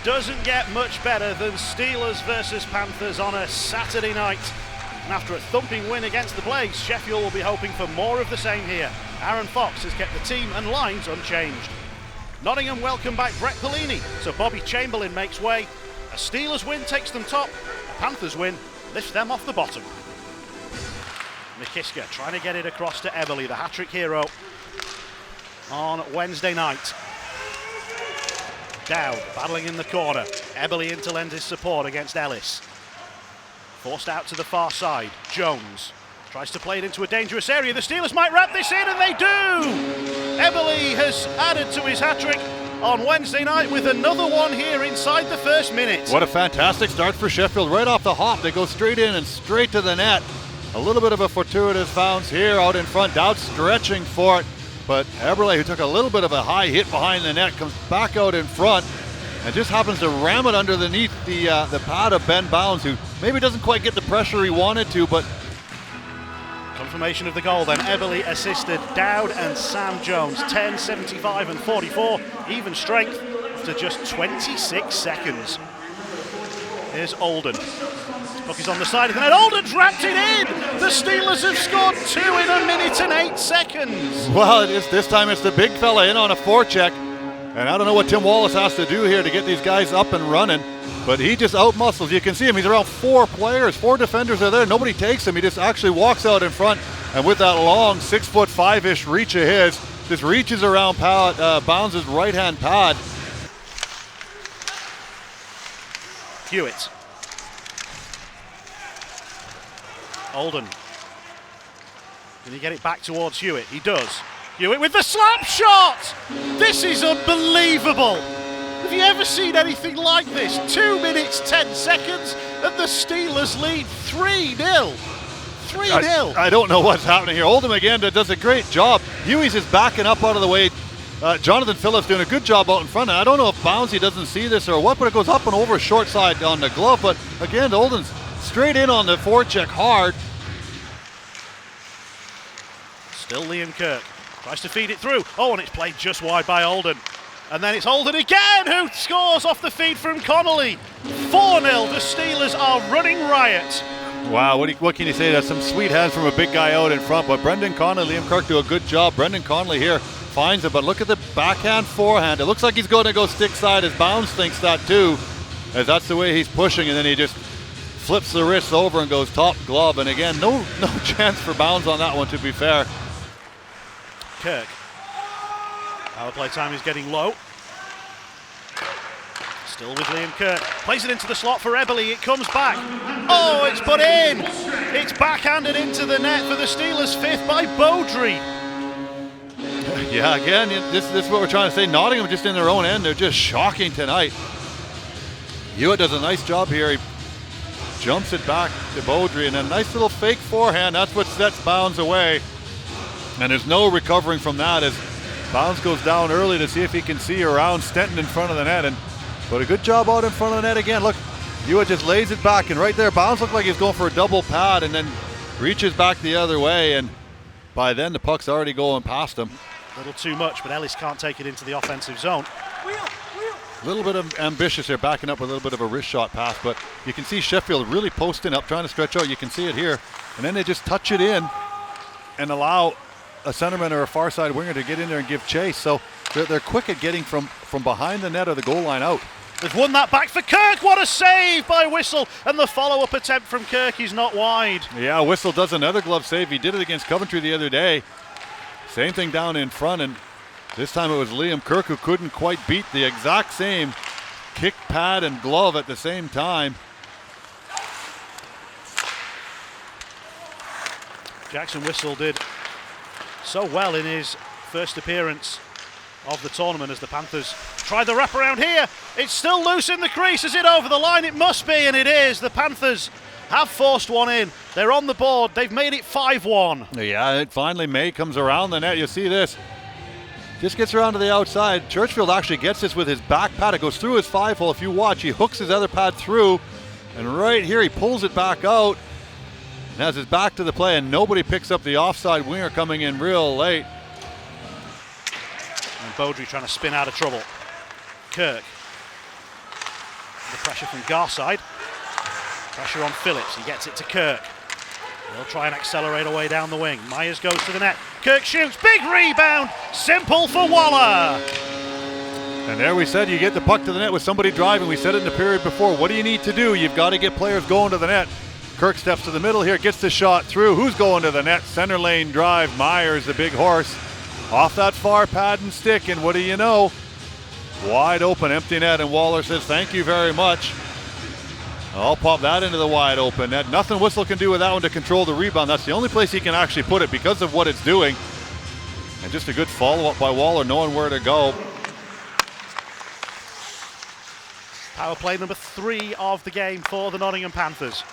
doesn't get much better than Steelers versus Panthers on a Saturday night. And after a thumping win against the Blaze, Sheffield will be hoping for more of the same here. Aaron Fox has kept the team and lines unchanged. Nottingham welcome back Brett Pelini, so Bobby Chamberlain makes way. A Steelers win takes them top, a Panthers win lifts them off the bottom. McKiska trying to get it across to Eberle, the hat-trick hero on Wednesday night. Dowd battling in the corner. Eberle in to lend his support against Ellis. Forced out to the far side. Jones tries to play it into a dangerous area. The Steelers might wrap this in, and they do! Eberle has added to his hat-trick on Wednesday night with another one here inside the first minute. What a fantastic start for Sheffield. Right off the hop, they go straight in and straight to the net. A little bit of a fortuitous bounce here out in front. Dowd stretching for it, but Eberle, who took a little bit of a high hit behind the net, comes back out in front and just happens to ram it underneath the pad of Ben Bounds, who maybe doesn't quite get the pressure he wanted to, but confirmation of the goal then. Eberle assisted Dowd and Sam Jones. 10, 75 and 44. Even strength after just 26 seconds. Here's Olden. Puck is on the side of the net. Olden's wrapped it in! The Steelers have scored 2 in a minute and 8 seconds. Well, this time it's the big fella in on a forecheck. And I don't know what Tim Wallace has to do here to get these guys up and running, but he just outmuscles. You can see him, he's around 4 players, 4 defenders are there. Nobody takes him. He just actually walks out in front, and with that long 6'5" reach of his, just reaches around Bounds' right-hand pad. Hewitt. Olden. Can he get it back towards Hewitt? He does. Hewitt with the slap shot! This is unbelievable! Have you ever seen anything like this? 2 minutes, 10 seconds, and the Steelers lead 3-0. 3-0. I don't know what's happening here. Oldham again does a great job. Huey's is backing up out of the way. Jonathan Phillips doing a good job out in front. And I don't know if Bouncy doesn't see this or what, but it goes up and over short side on the glove. But again, Oldham's straight in on the forecheck hard. Still Liam Kirk. Tries to feed it through. Oh, and it's played just wide by Olden. And then it's Olden again who scores off the feed from Connolly. 4-0. The Steelers are running riot. Wow, what can you say? That's some sweet hands from a big guy out in front. But Brendan Connolly, Liam Kirk do a good job. Brendan Connolly here finds it, but look at the backhand forehand. It looks like he's going to go stick side, as Bounds thinks that too, as that's the way he's pushing, and then he just flips the wrist over and goes top glove. And again, no chance for Bounds on that one, to be fair. Kirk. Power play time is getting low. Still with Liam Kirk. Plays it into the slot for Eberle. It comes back. Oh, it's put in. It's backhanded into the net for the Steelers' 5th by Beaudry. Yeah, again, this is what we're trying to say. Nottingham just in their own end. They're just shocking tonight. Hewitt does a nice job here. He jumps it back to Beaudry, and a nice little fake forehand. That's what sets Bounds away. And there's no recovering from that, as Bounds goes down early to see if he can see around Stenton in front of the net. But a good job out in front of the net again. Look, Hewitt just lays it back, and right there, Bounds looked like he's going for a double pad and then reaches back the other way, and by then the puck's already going past him. A little too much, but Ellis can't take it into the offensive zone. A little bit of ambitious here, backing up with a little bit of a wrist shot pass, but you can see Sheffield really posting up, trying to stretch out. You can see it here, and then they just touch it in and allow a centerman or a far side winger to get in there and give chase. So they're quick at getting from behind the net or the goal line out. They've won that back for Kirk. What a save by Whistle, and the follow-up attempt from Kirk is not wide. Yeah, Whistle does another glove save. He did it against Coventry the other day. Same thing down in front, and this time it was Liam Kirk who couldn't quite beat the exact same kick, pad, and glove at the same time. Jackson Whistle did so well in his first appearance of the tournament as the Panthers try the wraparound here. It's still loose in the crease. Is it over the line? It must be, and it is. The Panthers have forced one in. They're on the board. They've made it 5-1. Yeah, it finally May comes around the net. You see this. Just gets around to the outside. Churchfield actually gets this with his back pad. It goes through his 5-hole. If you watch, he hooks his other pad through, and right here he pulls it back out and has his back to the play, and nobody picks up the offside winger coming in real late. And Beaudry trying to spin out of trouble. Kirk. The pressure from Garside. Pressure on Phillips. He gets it to Kirk. They'll try and accelerate away down the wing. Myers goes to the net. Kirk shoots. Big rebound. Simple for Waller. And there we said you get the puck to the net with somebody driving. We said it in the period before. What do you need to do? You've got to get players going to the net. Kirk steps to the middle here, gets the shot through. Who's going to the net? Center lane drive. Myers, the big horse, off that far pad and stick. And what do you know? Wide open, empty net. And Waller says, thank you very much. I'll pop that into the wide open net. Nothing Whistle can do with that one to control the rebound. That's the only place he can actually put it because of what it's doing. And just a good follow-up by Waller, knowing where to go. Power play number 3 of the game for the Nottingham Panthers.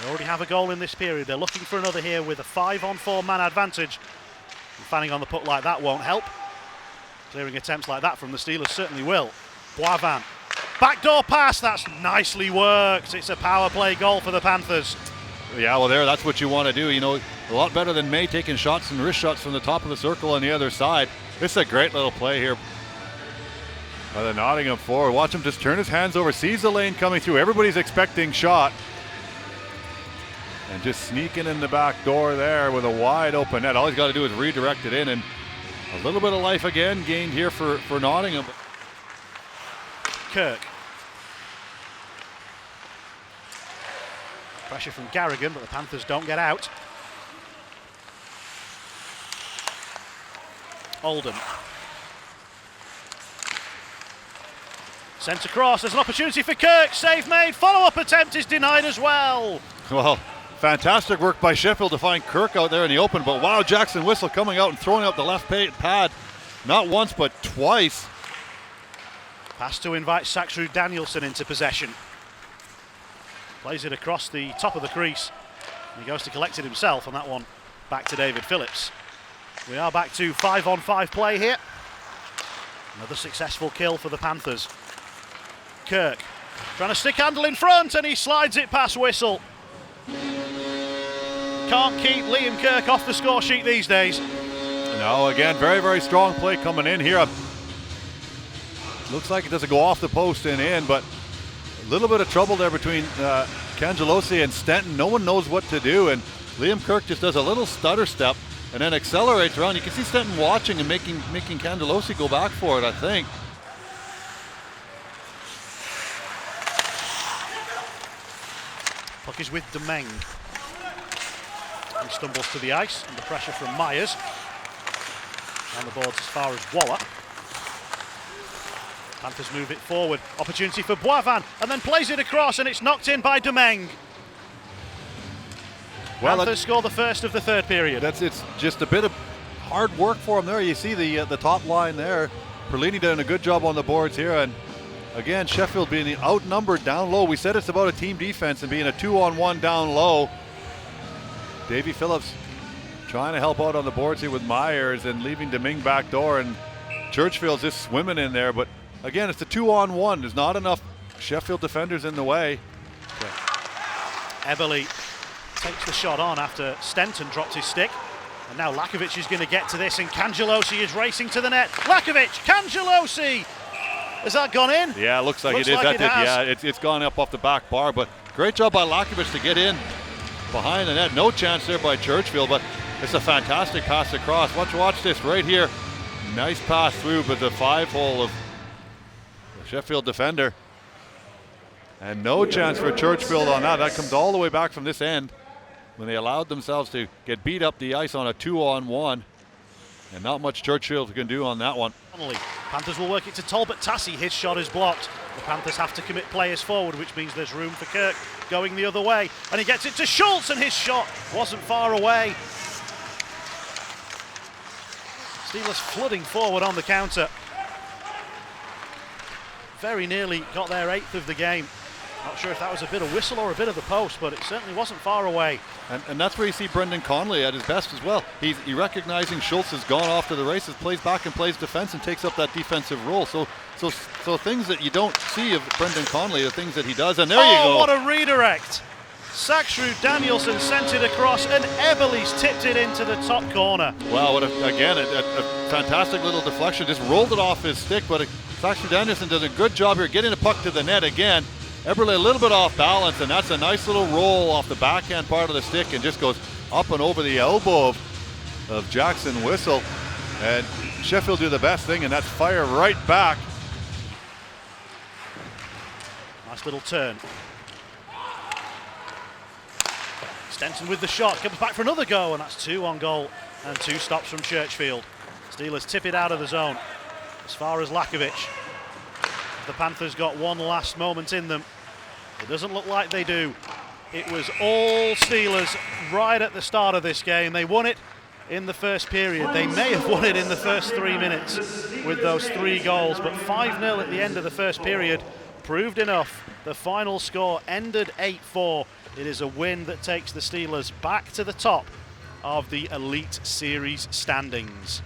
They already have a goal in this period. They're looking for another here with a 5-on-4 man advantage. And fanning on the puck like that won't help. Clearing attempts like that from the Steelers certainly will. Boivin. Backdoor pass, that's nicely worked. It's a power play goal for the Panthers. Yeah, well, that's what you want to do. You know, a lot better than May taking shots and wrist shots from the top of the circle on the other side. This is a great little play here by the Nottingham forward. Watch him just turn his hands over, sees the lane coming through. Everybody's expecting shot. And just sneaking in the back door there with a wide open net. All he's got to do is redirect it in, and a little bit of life again gained here for Nottingham. Kirk. Pressure from Garrigan, but the Panthers don't get out. Oldham. Sent across, there's an opportunity for Kirk, save made, follow-up attempt is denied as well. Well, fantastic work by Sheffield to find Kirk out there in the open, but wow, Jackson Whistle coming out and throwing up the left pad, not once but twice. Pass to invite Saxrud Danielson into possession. Plays it across the top of the crease. He goes to collect it himself on that one. Back to David Phillips. We are back to 5-on-5 play here. Another successful kill for the Panthers. Kirk trying to stick handle in front, and he slides it past Whistle. Can't keep Liam Kirk off the score sheet these days. No, again, very, very strong play coming in here. Looks like it doesn't go off the post and in, but a little bit of trouble there between Cangelosi and Stenton. No one knows what to do, and Liam Kirk just does a little stutter step and then accelerates around. You can see Stenton watching and making Cangelosi go back for it, I think. Puck is with Domingue. He stumbles to the ice under pressure from Myers. On the boards as far as Waller. Panthers move it forward. Opportunity for Boivin, and then plays it across, and it's knocked in by Domingue. Well, Panthers score the first of the third period. It's just a bit of hard work for him there. You see the top line there. Perlini doing a good job on the boards here, and again, Sheffield being outnumbered down low. We said it's about a team defense and being a 2-on-1 down low. Davy Phillips trying to help out on the boards here with Myers and leaving Domingue back door, and Churchfield's just swimming in there. But again, it's a 2-on-1. There's not enough Sheffield defenders in the way. Eberle takes the shot on after Stenton dropped his stick. And now Lakovic is going to get to this, and Cangelosi is racing to the net. Lakovic, Cangelosi! Has that gone in? Yeah, it looks like it is. Like it's gone up off the back bar, but great job by Lakovic to get in behind the net. No chance there by Churchfield, but it's a fantastic pass across. Watch this right here. Nice pass through, but the 5-hole of the Sheffield defender. And no chance for Churchfield on that. That comes all the way back from this end when they allowed themselves to get beat up the ice on a 2-on-1. And not much Churchfield can do on that one. Panthers will work it to Talbot Tassie. His shot is blocked. The Panthers have to commit players forward, which means there's room for Kirk going the other way. And he gets it to Schultz, and his shot wasn't far away. Steelers flooding forward on the counter. Very nearly got their 8th of the game. Not sure if that was a bit of whistle or a bit of the post, but it certainly wasn't far away. And that's where you see Brendan Conley at his best as well. He recognizing Schultz has gone off to the races, plays back and plays defense and takes up that defensive role. So things that you don't see of Brendan Conley are things that he does, and there you go. Oh, what a redirect. Saxrud Danielson sent it across, and Eberle's tipped it into the top corner. Wow, again, a fantastic little deflection. Just rolled it off his stick, but Saxon Danielson does a good job here getting the puck to the net again. Eberle a little bit off balance, and that's a nice little roll off the backhand part of the stick and just goes up and over the elbow of Jackson Whistle. And Sheffield do the best thing, and that's fire right back. Nice little turn. Stenson with the shot, comes back for another go, and that's 2 on goal and 2 stops from Churchfield. Steelers tip it out of the zone as far as Lakovic. The Panthers got one last moment in them. It doesn't look like they do. It was all Steelers right at the start of this game. They won it in the first period. They may have won it in the first 3 minutes with those 3 goals, but 5-0 at the end of the first period proved enough. The final score ended 8-4. It is a win that takes the Steelers back to the top of the Elite Series standings.